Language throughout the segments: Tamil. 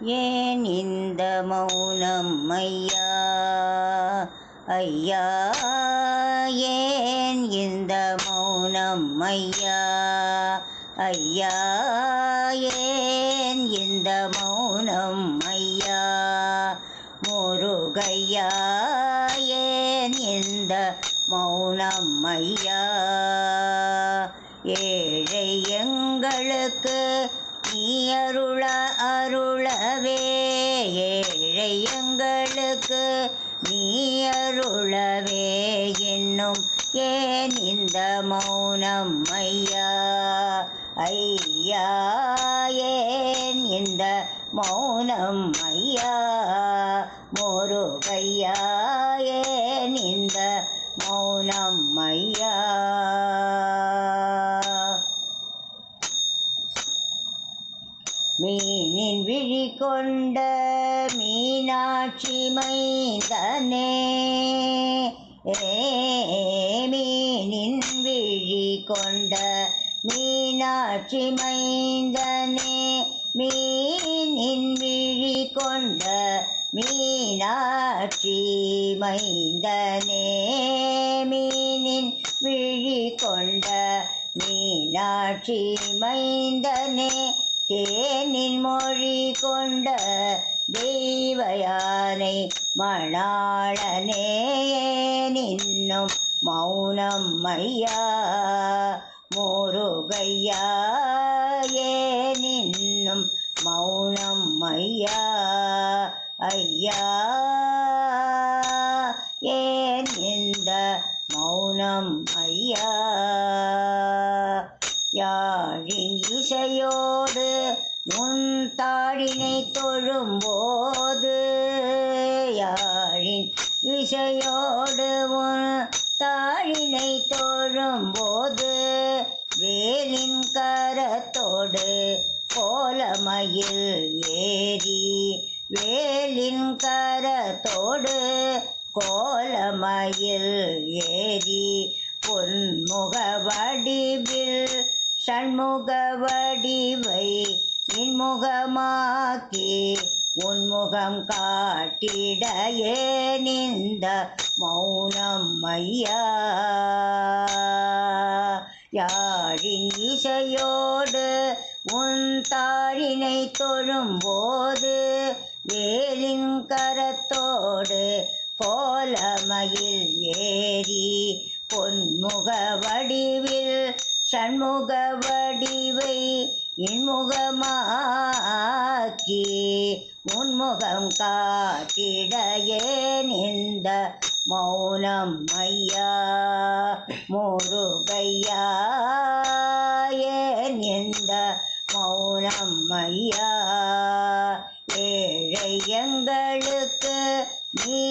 ஏன் இந்த மௌனம் ஐயா ஐயா, ஏன் இந்த மௌனம் ஐயா ஐயா, ஏன் இந்த மௌனம் ஐயா முருகையா, ஏன் இந்த மௌனம் ஐயா. ஏழை எங்களுக்கு நீ அருளவே, ஏழை எங்களுக்கு நீ அருளவே, இன்னும் ஏன் இந்த மௌனம் ஐயா ஐயா, ஏன் இந்த மௌனம் ஐயா முருகையா, ஏன் இந்த மௌனம் ஐயா. மீனின் விழி கொண்ட மீனாட்சி மைந்தனே, மீனின் விழி கொண்ட மீனாட்சி மைந்தனே, மீனின் விழி கொண்ட மீனாட்சி மைந்தனே, மீனின் விழி கொண்ட மீனாட்சி மைந்தனே, தேனின் மொழி கொண்ட தெய்வயானை மணாளனே, நின்னும் மௌனம் ஐயா முருகையா, ஏனின்னும் மௌனம் ஐயா ஐயா, ஏன் இந்த மௌனம் ஐயா. யாழின் இசையோடு உன் தாழினை தொழும்போது, யாழின் இசையோடு உன் தாழினை தொழும்போது, வேலின் கரத்தோடு கோலமயில் ஏறி, வேலின் கரத்தோடு கோலமயில் ஏறி, பொன்முக வடிவில் சண்முக வடிவை இன்முகமாக்கி, உன்முகம் காட்டிட ஏன் இந்த மௌனம் ஐயா. யாழின் இசையோடு உன் தாழினை தொழும்போது, வேலின் கரத்தோடு கோலமயில் ஏறி, பொன்முக வடிவில் சண்முக வடிவை இன்முகமாக்கி, உன்முகம் காட்டிட ஏன் இந்த மௌனம் ஐயா முருகையா, ஏன் இந்த மௌனம் ஐயா. ஏழை எங்களுக்கு நீ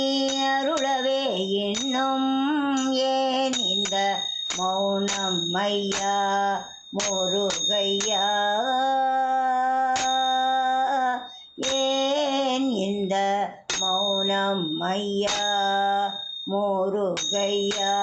அருளவே, இன்னும் ஏன் இந்த மௌனம் ஐயா முருகையா, ஏன் இந்த மௌனம் ஐயா முருகையா.